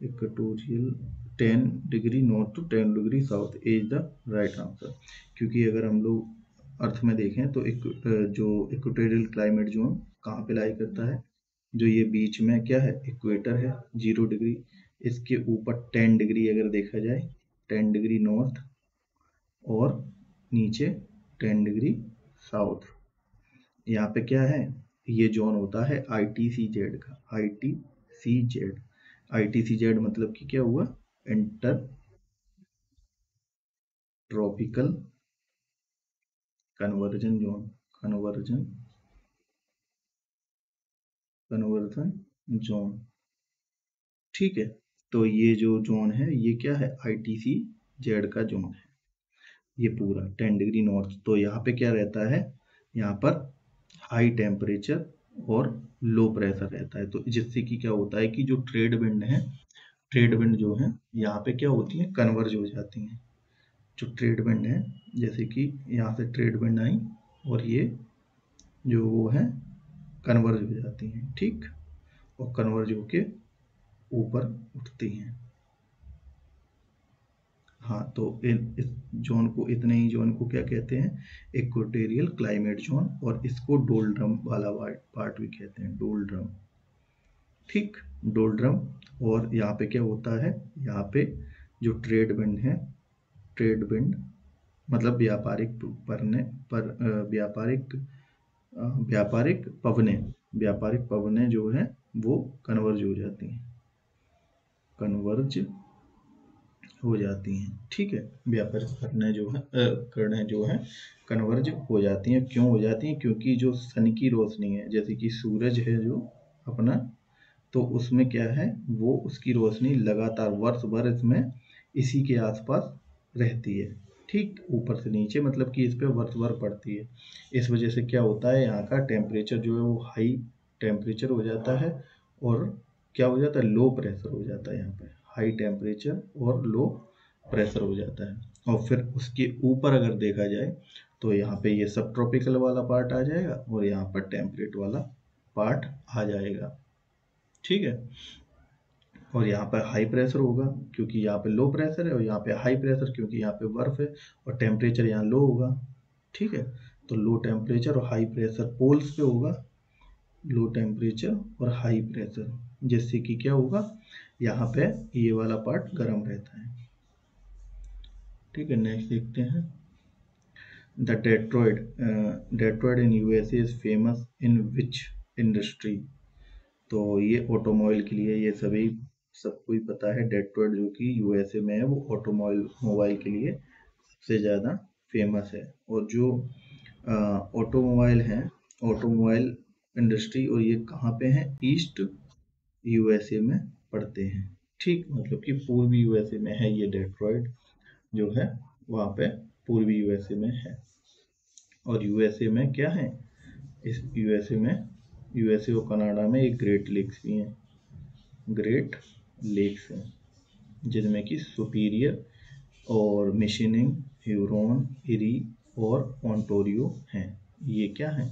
equatorial 10 degree north to 10 degree south is the right answer. क्योंकि अगर हम लोग अर्थ में देखें तो जो इक्वेटोरियल क्लाइमेट जोन कहाँ पे लाई करता है? जो ये बीच में क्या है, इक्वेटर है, 0 डिग्री। इसके ऊपर 10 डिग्री अगर देखा जाए, 10 डिग्री नॉर्थ, और नीचे 10 डिग्री साउथ। यहाँ पे क्या है, ये जोन होता है ITCZ का, ITCZ। ITCZ मतलब कि क्या हुआ, inter tropical conversion zone, conversion conversion zone, ठीक है। तो ये जो जोन है ये क्या है, ITCZ का जोन है, ये पूरा 10 डिग्री नॉर्थ। तो यहाँ पे क्या रहता है, यहाँ पर हाई टेम्परेचर और लो प्रेशर रहता है। तो जिससे कि क्या होता है कि जो ट्रेड विंड है, ट्रेड विंड जो है यहाँ पे क्या होती है, कन्वर्ज हो जाती हैं। जो ट्रेड विंड है, जैसे कि यहाँ से ट्रेड विंड आई और ये जो वो है कन्वर्ज हो जाती हैं, ठीक। और कन्वर्ज होके ऊपर उठती हैं। हाँ, तो इस जोन को, इतने ही जोन को क्या कहते हैं, इक्वेटोरियल क्लाइमेट जोन। और इसको डोल्ड्रम वाला पार्ट भी कहते हैं, डोल्ड्रम, ठीक, डोल्ड्रम। और यहाँ पे क्या होता है, यहाँ पे जो ट्रेड विंड है, ट्रेड विंड मतलब व्यापारिक परने पर व्यापारिक पवने जो है वो कन्वर्ज हो जाती हैं, कन्वर्ज हो जाती हैं। ठीक है, व्यापार करने जो है कन्वर्ज हो जाती हैं। क्यों हो जाती हैं? क्योंकि जो सन की रोशनी है, जैसे कि सूरज है जो अपना, तो उसमें क्या है, वो उसकी रोशनी लगातार वर्ष भर इसमें इसी के आसपास रहती है। ठीक, ऊपर से नीचे, मतलब कि इस पे वर्ष भर पड़ती है। इस वजह से क्या होता है, यहाँ का टेम्परेचर जो है वो हाई टेम्परेचर हो जाता है, और क्या हो जाता है, लो प्रेशर हो जाता है। यहाँ पे हाई टेम्परेचर और लो प्रेशर हो जाता है। और फिर उसके ऊपर अगर देखा जाए तो यहाँ पे ये सब ट्रॉपिकल वाला पार्ट आ जाएगा, और यहाँ पर टेम्परेट वाला पार्ट आ जाएगा। ठीक है, और यहाँ पर हाई प्रेशर होगा क्योंकि यहाँ पे लो प्रेशर है, और यहाँ पे हाई प्रेशर क्योंकि यहाँ पे बर्फ है, और टेम्परेचर यहाँ लो होगा। ठीक है, तो लो टेम्परेचर और हाई प्रेशर पोल्स पे होगा, लो टेम्परेचर और हाई प्रेशर, जिससे कि क्या होगा, यहाँ पे ये वाला पार्ट गर्म रहता है। ठीक है, नेक्स्ट देखते हैं। The Detroit in USA is famous in which industry? तो ये ऑटोमोबाइल के लिए, ये सभी सबको ही पता है, डेट्रॉयट जो कि यूएसए में है, वो ऑटोमोबाइल मोबाइल के लिए सबसे ज़्यादा फेमस है। और जो ऑटोमोबाइल हैं, ऑटोमोबाइल इंडस्ट्री, और ये कहाँ पे है, ईस्ट यूएसए में पड़ते हैं। ठीक, मतलब कि पूर्वी यूएसए में है ये डेट्रॉयट जो है, वहाँ पे पूर्वी यूएसए में है। और यूएसए में क्या है, इस यूएसए और कनाडा में एक ग्रेट लेक्स भी हैं, ग्रेट लेक्स हैं, जिनमें कि सुपीरियर और मिशिनिंग, ह्यूरॉन, इरी और ओंटारियो हैं। ये क्या है,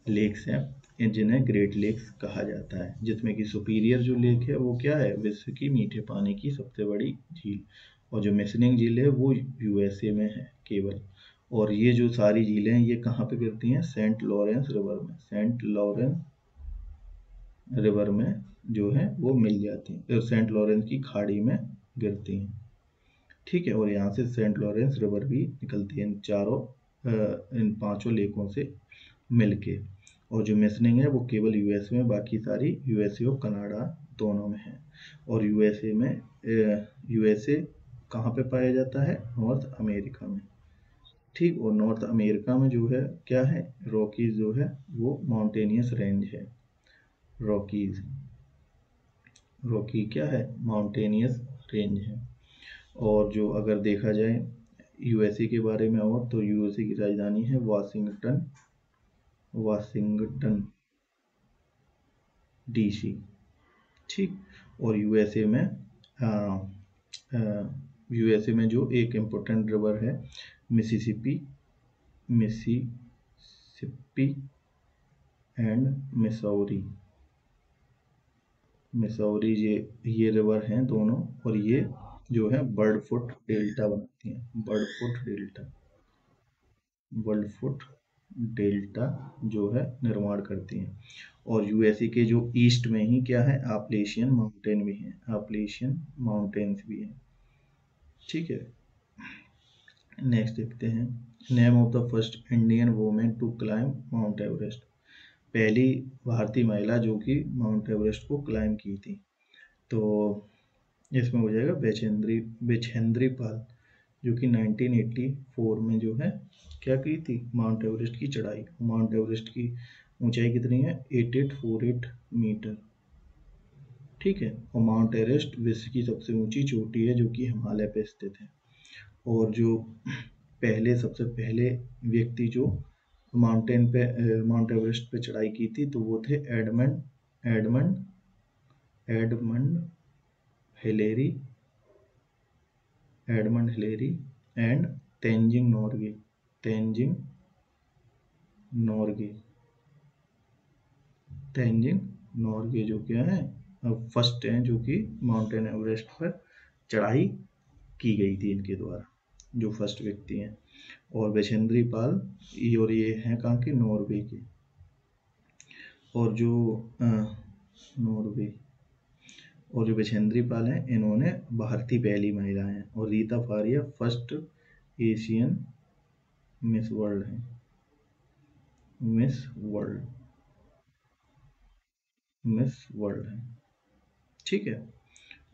लेक्स हैं, जिन्हें ग्रेट लेक्स कहा जाता है। जिसमें कि सुपीरियर जो लेक है वो क्या है, विश्व की मीठे पानी की सबसे बड़ी झील, और जो मिशनिंग झील है वो यूएसए में है केवल। और ये जो सारी झीलें हैं ये कहाँ पे गिरती हैं, सेंट लॉरेंस रिवर में, सेंट लॉरेंस रिवर में जो है वो मिल जाती हैं, सेंट लॉरेंस की खाड़ी में गिरती हैं। ठीक है, और यहाँ से सेंट लॉरेंस रिवर भी निकलती है इन चारों इन पांचों लेकों से मिलके। और जो मिशनिंग है वो केवल यूएस में, बाकी सारी यूएसए और कनाडा दोनों में है। और यूएसए कहाँ पे पाया जाता है, नॉर्थ अमेरिका में। ठीक, और नॉर्थ अमेरिका में जो है क्या है, रॉकीज जो है वो माउंटेनियस रेंज है। रॉकीज, रॉकी क्या है, माउंटेनियस रेंज है। और जो अगर देखा जाए यूएसए के बारे में, और तो यूएसए की राजधानी है वाशिंगटन, वाशिंगटन डीसी। ठीक, और यूएसए में जो एक इम्पोर्टेंट रिवर है, Mississippi, Mississippi and Missouri, Missouri, ये रिवर हैं दोनों, और ये जो है बर्ड फुट डेल्टा बनाती हैं, bird foot delta, bird foot delta जो है निर्माण करती हैं। और यूएसए के जो ईस्ट में ही क्या है, आपलेशियन माउंटेन भी हैं, आपलेशियन माउंटेन्स भी हैं। ठीक है, नेक्स्ट देखते हैं। Name of the first Indian women to climb Mount Everest? पहली भारतीय महिला जो कि माउंट एवरेस्ट को क्लाइंब की थी, तो इसमें हो जाएगा बेचेंद्री पाल, जो कि 1984 में जो है क्या की थी, माउंट एवरेस्ट की चढ़ाई। माउंट एवरेस्ट की ऊंचाई कितनी है, 8848 मीटर। ठीक है, और माउंट एवरेस्ट विश्व की सबसे ऊंची चोटी है जो कि हिमालय पे स्थित है। और जो सबसे पहले व्यक्ति जो माउंट एवरेस्ट पे चढ़ाई की थी, तो वो थे Edmund Edmund Hillary, Edmund Hillary and Tenzing Norgay, Tenzing Norgay, Tenzing Norgay जो क्या है, फर्स्ट हैं जो कि माउंटेन एवरेस्ट पर चढ़ाई की गई थी इनके द्वारा, जो फर्स्ट व्यक्ति हैं। और बछेंद्री पाल, और ये हैं कहाँ के, नॉर्वे के। और जो नॉर्वे, और जो बछेंद्री पाल हैं इन्होंने भारतीय पहली महिला हैं। और Reita Faria first Asian miss world है, मिस वर्ल्ड, मिस वर्ल्ड है। ठीक है,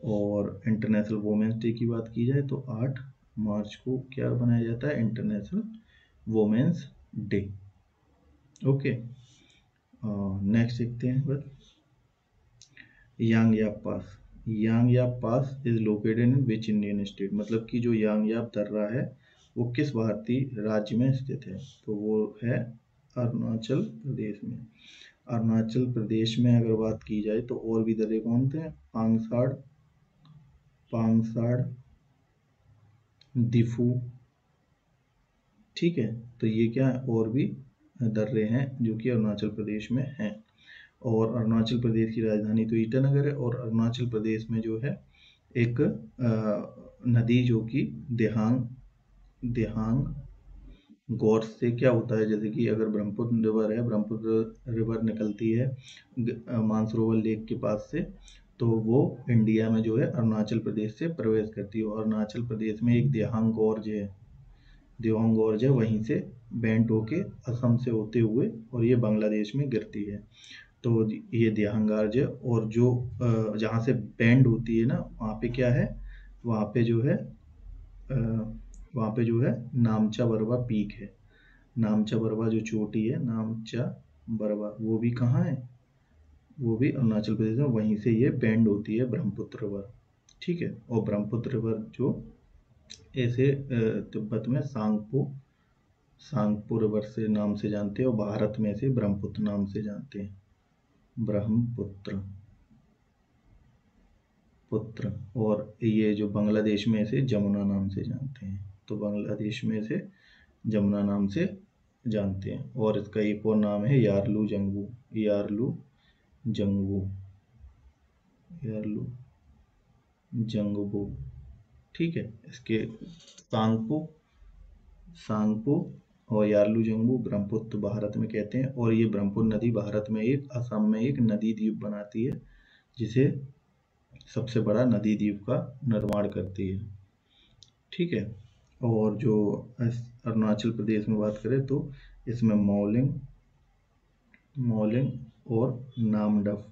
और इंटरनेशनल वुमेन्स डे की बात की जाए तो 8 मार्च को क्या बनाया जाता है, International Women's Day. Okay, next देखते हैं बस। Yangyap pass, Yangyap pass is located in which Indian state, मतलब कि जो यांगयाप दर्रा है वो किस भारतीय राज्य में स्थित है, तो वो है अरुणाचल प्रदेश में। अरुणाचल प्रदेश में अगर बात की जाए तो और भी दर्रे कौन थे, पांगसाड़, पांगसाड़, दिफू, ठीक है। तो ये क्या है, और भी दर्रे हैं जो कि अरुणाचल प्रदेश में हैं। और अरुणाचल प्रदेश की राजधानी तो ईटानगर है। और अरुणाचल प्रदेश में जो है एक नदी जो कि देहांग, देहांग गौर से क्या होता है, जैसे कि अगर ब्रह्मपुत्र रिवर है, ब्रह्मपुत्र रिवर निकलती है मानसरोवर लेक के पास से, तो वो इंडिया में जो है अरुणाचल प्रदेश से प्रवेश करती है। और अरुणाचल प्रदेश में एक देहांग गॉर्ज है, देहांग गॉर्ज है, वहीं से बैंड होके असम से होते हुए और ये बांग्लादेश में गिरती है। तो ये देहांग गॉर्ज है। और जो जहाँ से बैंड होती है ना, वहाँ पे क्या है, वहाँ पे जो है वहाँ पे जो है नामचा बरवा पीक है। नामचा बरवा जो चोटी है, नामचा बरवा, वो भी कहाँ है, वो भी अरुणाचल प्रदेश में, वहीं से ये बैंड होती है ब्रह्मपुत्र रिवर, ठीक है। और ब्रह्मपुत्र रिवर जो ऐसे तिब्बत में सांगपो, सांगपो रिवर से नाम से जानते हैं, और भारत में से ब्रह्मपुत्र नाम से जानते हैं, ब्रह्मपुत्र पुत्र। और ये जो बांग्लादेश में से जमुना नाम से जानते हैं, तो बांग्लादेश में से जमुना नाम से जानते हैं। और इसका एक और नाम है यारलू जंगू, यारलू जंगू, यारलू जंगबू, ठीक है। इसके सांगपो, सांगपो और यारलू जंगू ब्रह्मपुत्र भारत में कहते हैं। और ये ब्रह्मपुत्र नदी भारत में एक, असम में एक नदी द्वीप बनाती है, जिसे सबसे बड़ा नदी द्वीप का निर्माण करती है, ठीक है। और जो अरुणाचल प्रदेश में बात करें तो इसमें मौलिंग, मौलिंग और नामडफ,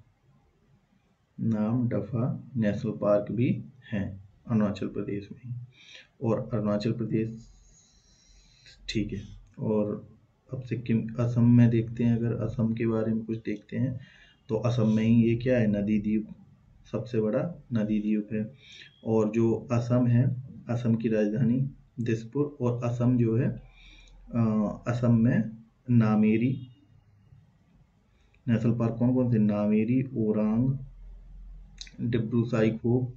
नामदफा नेशनल पार्क भी हैं अरुणाचल प्रदेश में ही। और अरुणाचल प्रदेश, ठीक है। और अब सिक्किम, असम में देखते हैं, अगर असम के बारे में कुछ देखते हैं तो असम में ही ये क्या है, नदी द्वीप, सबसे बड़ा नदी द्वीप है। और जो असम है, असम की राजधानी दिसपुर। और असम जो है असम में नामेरी नेशनल पार्क कौन कौन से, नामेरी, ओरांग, डिब्रू साइखोप,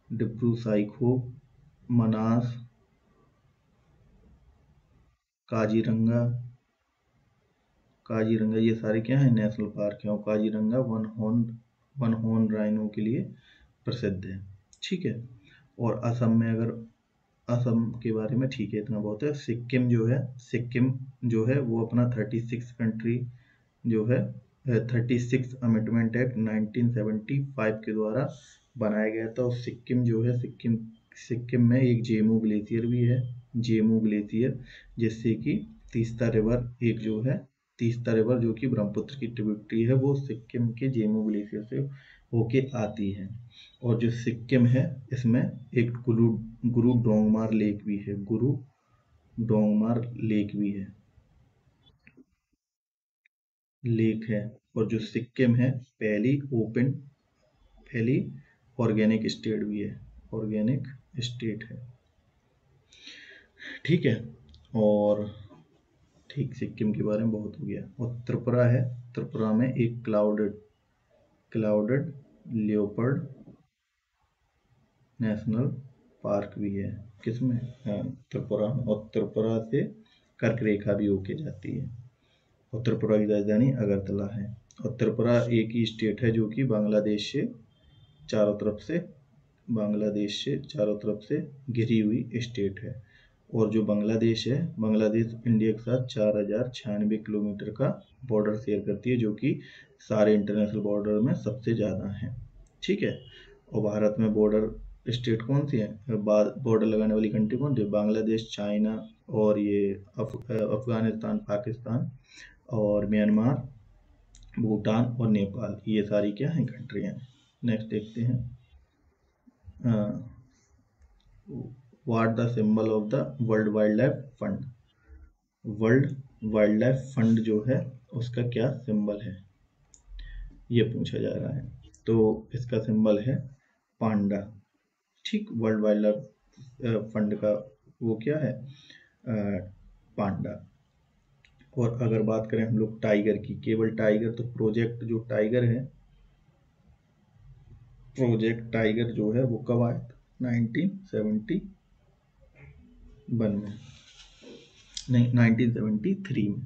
डिब्रू साइखोप, मनास, काजीरंगा, काजीरंगा, ये सारे क्या हैं, नेशनल पार्क हैं। और काजीरंगा वन हॉर्न राइनो के लिए प्रसिद्ध है, ठीक है। और असम में अगर, असम के बारे में ठीक है, इतना बहुत है। सिक्किम जो है, सिक्किम जो है वो अपना 36 कंट्री जो है 36 अमेंडमेंट एक्ट 1975 के द्वारा बनाया गया था। और सिक्किम जो है, सिक्किम, सिक्किम में एक जेमू ग्लेशियर भी है, जेमू ग्लेशियर, जिससे कि तीस्ता रिवर एक जो है, तीस्ता रिवर जो कि ब्रह्मपुत्र की ट्रिब्यूटरी है, वो सिक्किम के जेमू ग्लेशियर से होके आती है। और जो सिक्किम है, इसमें एक गुरु, गुरु डोंगमार लेक भी है, गुरु डोंगमार लेक भी है, लेक है। और जो सिक्किम है, पहली ओपन, पहली ऑर्गेनिक स्टेट भी है, ऑर्गेनिक स्टेट है, ठीक है। और ठीक, सिक्किम के बारे में बहुत हो गया। और त्रिपुरा है, त्रिपुरा में एक clouded, clouded leopard national park भी है, किसमें, त्रिपुरा में। और त्रिपुरा से कर्क रेखा भी होके जाती है। और त्रिपुरा की राजधानी अगरतला है। और त्रिपुरा एक ही स्टेट है जो कि बांग्लादेश से चारों तरफ से, बांग्लादेश से चारों तरफ से घिरी हुई स्टेट है। और जो बांग्लादेश है, बांग्लादेश इंडिया के साथ 4096 किलोमीटर का बॉर्डर शेयर करती है, जो कि सारे इंटरनेशनल बॉर्डर में सबसे ज़्यादा है, ठीक है। और भारत में बॉर्डर स्टेट कौन सी है, बॉर्डर लगाने वाली कंट्री कौन सी, बांग्लादेश, चाइना, और ये अफगानिस्तान, पाकिस्तान, और म्यांमार, भूटान और नेपाल, ये सारी क्या हैं, कंट्रियाँ हैं। नेक्स्ट देखते हैं। What the symbol of the world wild life fund. World wild life fund जो है उसका क्या सिंबल है, ये पूछा जा रहा है। तो इसका सिंबल है पांडा। ठीक, वर्ल्ड वाइल्ड लाइफ फंड का वो क्या है, पांडा। और अगर बात करें हम लोग टाइगर की, केवल टाइगर, तो प्रोजेक्ट जो टाइगर है, प्रोजेक्ट टाइगर जो है वो कब आया था, 1971 में, नहीं 1973 में।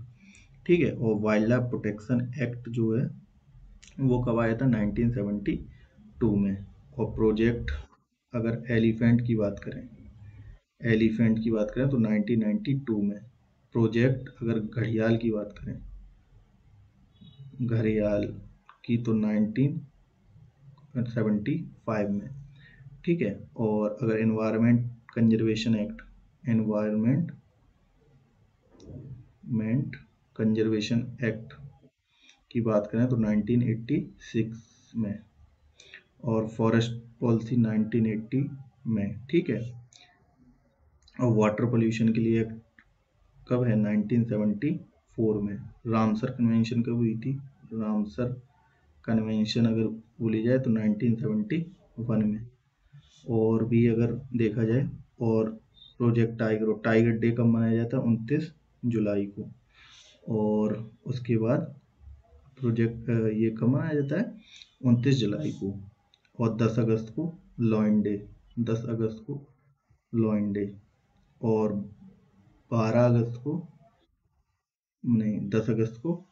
ठीक है, और वाइल्ड लाइफ प्रोटेक्शन एक्ट जो है वो कब आया था, 1972 में। और प्रोजेक्ट, अगर एलिफेंट की बात करें, एलिफेंट की बात करें तो 1992 में। प्रोजेक्ट अगर घड़ियाल की बात करें, घड़ियाल की, तो 1975 में। ठीक है, और अगर environment conservation act, environment conservation act की बात करें तो 1986 में। और फॉरेस्ट पॉलिसी 1980 में। ठीक है, और वाटर पोल्यूशन के लिए कब है, 1974 में। रामसर कन्वेंशन कब हुई थी, रामसर कन्वेंशन अगर बोली जाए तो 1971 में। और भी अगर देखा जाए, और प्रोजेक्ट टाइगर, टाइगर डे कब मनाया जाता है, 29 जुलाई को। और उसके बाद प्रोजेक्ट ये कब मनाया जाता है, 29 जुलाई को। और 10 अगस्त को लॉयन डे, 10 अगस्त को लॉयन डे। और 12 अगस्त को, नहीं 10 अगस्त को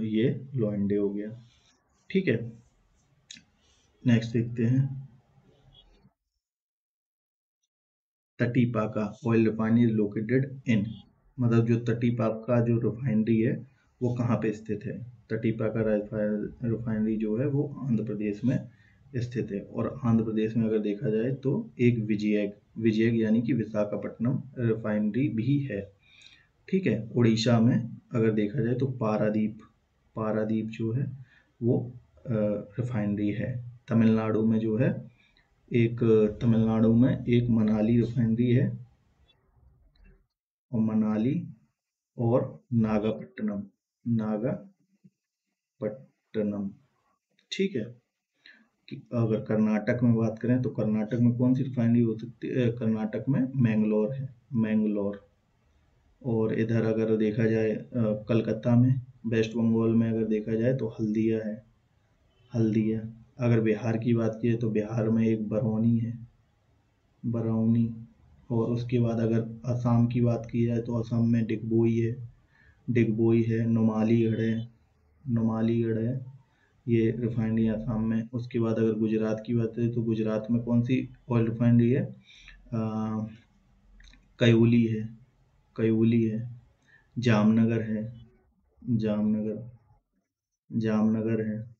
ये लॉयन डे हो गया। ठीक है, नेक्स्ट देखते हैं। तटीपाका ऑयल रिफाइनरी लोकेटेड इन, मतलब जो तटीपाका जो रिफाइनरी है वो कहाँ पे स्थित है। तटीपाका रिफाइनरी जो है वो आंध्र प्रदेश में स्थित है। और आंध्र प्रदेश में अगर देखा जाए तो एक विजयक, विजयक यानी कि विशाखापट्टनम रिफाइनरी भी है। ठीक है, उड़ीसा में अगर देखा जाए तो पारादीप, पारादीप जो है वो रिफाइनरी है। तमिलनाडु में जो है एक, तमिलनाडु में एक मनाली रिफाइनरी है, और मनाली और नागापट्टनम, नागापट्टनम। ठीक है, कि अगर कर्नाटक में बात करें तो कर्नाटक में कौन सी रिफाइनरी हो सकती है, कर्नाटक में मैंगलोर है, मैंगलोर। और इधर अगर देखा जाए कलकत्ता में, वेस्ट बंगाल में अगर देखा जाए तो हल्दिया है, हल्दिया। अगर बिहार की बात की तो बिहार में एक बरौनी है, बरौनी। और उसके बाद अगर असम की बात की जाए तो असम में डिगबोई है, डिगबोई है। नुमालीगढ़ है, नुमालीगढ़ है, ये रिफाइनरी असम में। उसके बाद अगर गुजरात की बात करें तो गुजरात में कौन सी ऑयल रिफाइनरी है, कयोली है, कयोली है। जामनगर है, जामनगर, जामनगर है।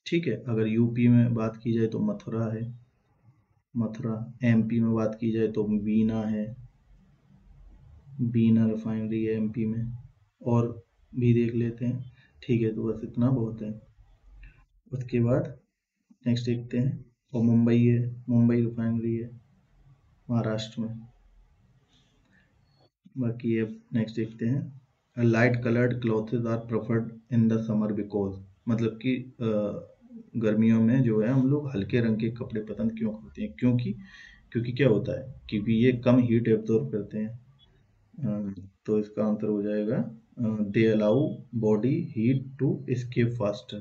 ठीक है, अगर यूपी में बात की जाए तो मथुरा है, मथुरा। एमपी में बात की जाए तो बीना है, बीना रिफाइनरी है एमपी में। और भी देख लेते हैं। ठीक है, तो बस इतना बहुत है। उसके बाद नेक्स्ट देखते हैं। और मुंबई है, मुंबई रिफाइनरी है महाराष्ट्र में। बाकी अब नेक्स्ट देखते हैं। Light coloured clothes are preferred in the summer because, मतलब कि गर्मियों में जो है हम लोग हल्के रंग के कपड़े पसंद क्यों करते हैं, क्योंकि, क्योंकि क्या होता है, क्योंकि ये कम हीट एब्जॉर्ब करते हैं। तो इसका आंसर हो जाएगा, they allow body heat to escape faster.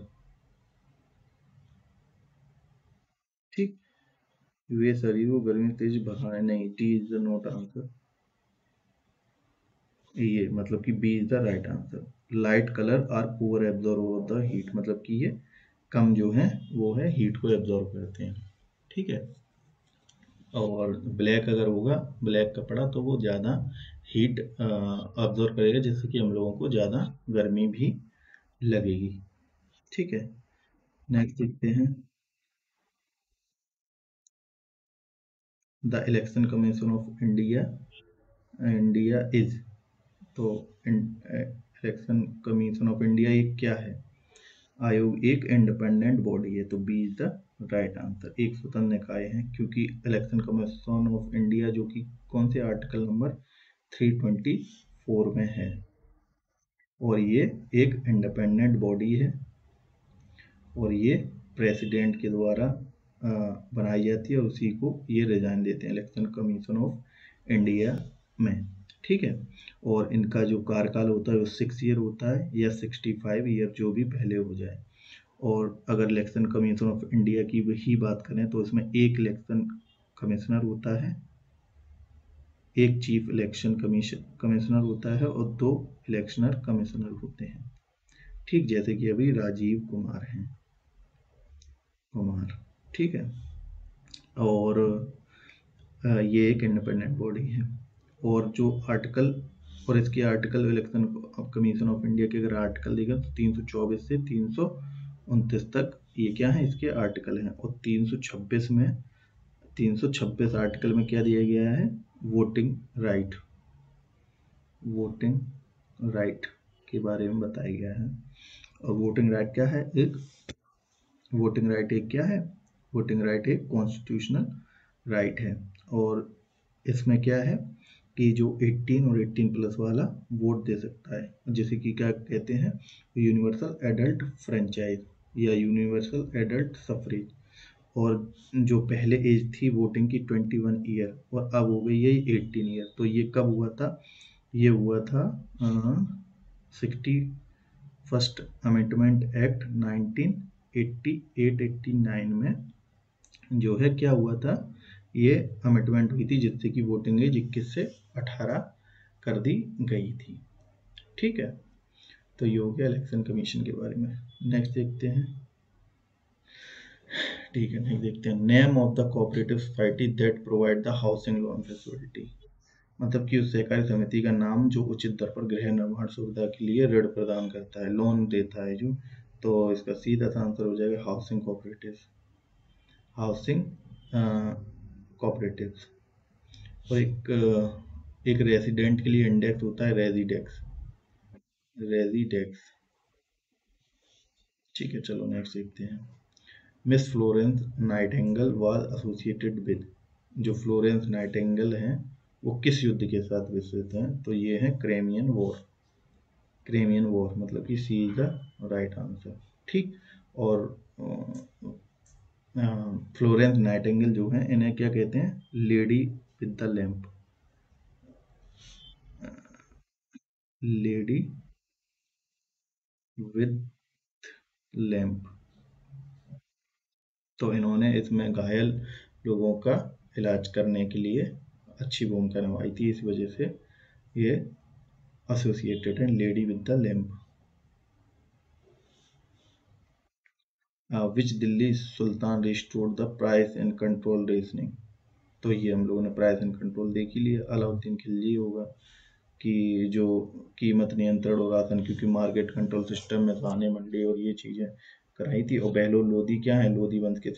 ठीक, वे शरीर को गर्मी तेज भगाए, नहीं, D is the not answer. ये मतलब कि B is the right answer. Light colour are poor absorb of the heat, मतलब कि ये कम जो है वो है हीट को एब्जॉर्ब करते हैं। ठीक है, और ब्लैक अगर होगा, ब्लैक कपड़ा, तो वो ज़्यादा हीट अब्जॉर्ब करेगा, जिससे कि हम लोगों को ज़्यादा गर्मी भी लगेगी। ठीक है, नेक्स्ट देखते हैं। The election commission of India, India is, तो इलेक्शन कमीशन ऑफ इंडिया ये क्या है, आयोग एक इंडिपेंडेंट बॉडी है, तो B is the right answer. एक स्वतंत्र निकाय है, क्योंकि इलेक्शन कमीशन ऑफ इंडिया जो कि कौन से आर्टिकल नंबर 324 में है, और ये एक इंडिपेंडेंट बॉडी है, और ये प्रेसिडेंट के द्वारा बनाई जाती है, और उसी को ये रिजाइन देते हैं इलेक्शन कमीशन ऑफ इंडिया में। ठीक है, और इनका जो कार्यकाल होता है वो 6 ईयर होता है, या 65 ईयर, जो भी पहले हो जाए। और अगर इलेक्शन कमीशन ऑफ इंडिया की ही बात करें तो इसमें एक इलेक्शन कमिश्नर होता है, एक चीफ इलेक्शन कमिश्नर होता है, और 2 इलेक्शनर कमिश्नर होते हैं। ठीक, जैसे कि अभी राजीव कुमार हैं, ठीक है। और ये एक इंडिपेंडेंट बॉडी है। और जो आर्टिकल, और इसके article election commission of India के अगर आर्टिकल देगा तो 324 से 329 तक ये क्या है, इसके आर्टिकल हैं। और 326 आर्टिकल में क्या दिया गया है, वोटिंग राइट के बारे में बताया गया है। और वोटिंग राइट क्या है, वोटिंग राइट एक कॉन्स्टिट्यूशनल राइट है। और इसमें क्या है कि जो 18 और 18 प्लस वाला वोट दे सकता है, जैसे कि क्या कहते हैं, यूनिवर्सल एडल्ट फ्रेंचाइज या यूनिवर्सल एडल्ट सफरेज। और जो पहले एज थी वोटिंग की 21 ईयर, और अब हो गई है 18 ईयर। तो ये कब हुआ था, ये हुआ था 61st अमेंडमेंट एक्ट 1988-89 में जो है क्या हुआ था, ये अमेंडमेंट हुई थी, जिससे कि वोटिंग एज 21 से 18 कर दी गई थी। ठीक है, तो ये हो गया इलेक्शन कमीशन के बारे में। नेक्स्ट देखते हैं। ठीक है, नेक्स्ट देखते हैं, name of the cooperative society that provide the housing loan facility. मतलब कि उस सहकारी समिति का नाम जो उचित दर पर गृह निर्माण सुविधा के लिए ऋण प्रदान करता है, लोन देता है जो। तो इसका सीधा सा आंसर हो जाएगा हाउसिंग कोऑपरेटिव्स। और एक रेसिडेंट के लिए इंडेक्स होता है रेजिडेक्स। ठीक है, चलो नेक्स्ट देखते हैं। Miss Florence Nightingale was associated with, जो फ्लोरेंस नाइटिंगेल हैं वो किस युद्ध के साथ विश्वस्त हैं, तो ये है क्रेमियन वॉर, मतलब कि सी इज द राइट आंसर। ठीक, और फ्लोरेंस नाइटिंगेल जो हैं इन्हें क्या कहते हैं, lady with the lamp, lady with lamp. तो इन्होंने इसमें घायल लोगों का इलाज करने के लिए अच्छी भूमिका निभाई थी, इस वजह से ये एसोसिएटेड है lady with the lamp. Which Delhi Sultan restored the price and control reasoning. तो ये हम लोगों ने प्राइस एंड कंट्रोल देख ही लिया, अलाउद्दीन खिलजी होगा कि जो कीमत नियंत्रण और राशन, क्योंकि मार्केट कंट्रोल सिस्टम में थाने मंडी और ये चीज़ें कराई थी। और बहलोल लोधी क्या है, लोधी वंश के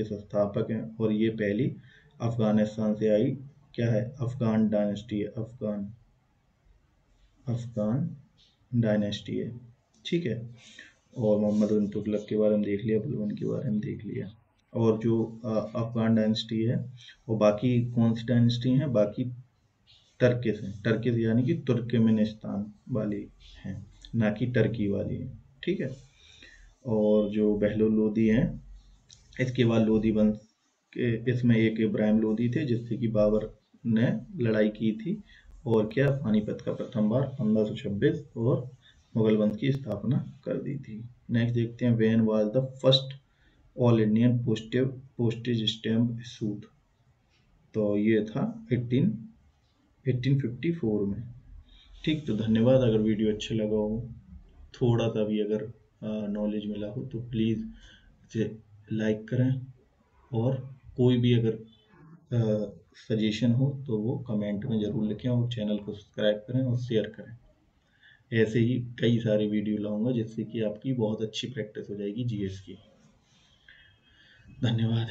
संस्थापक हैं, और ये पहली अफगानिस्तान से आई क्या है, अफगान डायनेस्टी है, अफगान डायनेस्टी है। ठीक है, और मोहम्मद बिन तुगलक के बारे में देख लिया, बलबन के बारे में देख लिया। और जो अफगान डायनेस्टी है, वो बाकी कौन सी डायनेस्टी है, बाकी टर्किस यानी कि तुर्कमेनिस्तान वाली हैं, ना कि टर्की वाली है। ठीक है, और जो बहलोल लोधी हैं, इसके बाद लोधी वंश के, इसमें एक इब्राहिम लोधी थे जिससे कि बाबर ने लड़ाई की थी, और क्या पानीपत का प्रथम बार 1526, और मुगल वंश की स्थापना कर दी थी। नेक्स्ट देखते हैं, when was the first all Indian postage stamp issued. तो ये था 1854 में। ठीक, तो धन्यवाद। अगर वीडियो अच्छा लगा हो, थोड़ा सा भी अगर नॉलेज मिला हो, तो प्लीज़ इसे लाइक करें, और कोई भी अगर सजेशन हो तो वो कमेंट में ज़रूर लिखें, और चैनल को सब्सक्राइब करें और शेयर करें। ऐसे ही कई सारे वीडियो लाऊंगा जिससे कि आपकी बहुत अच्छी प्रैक्टिस हो जाएगी जीएस की। धन्यवाद।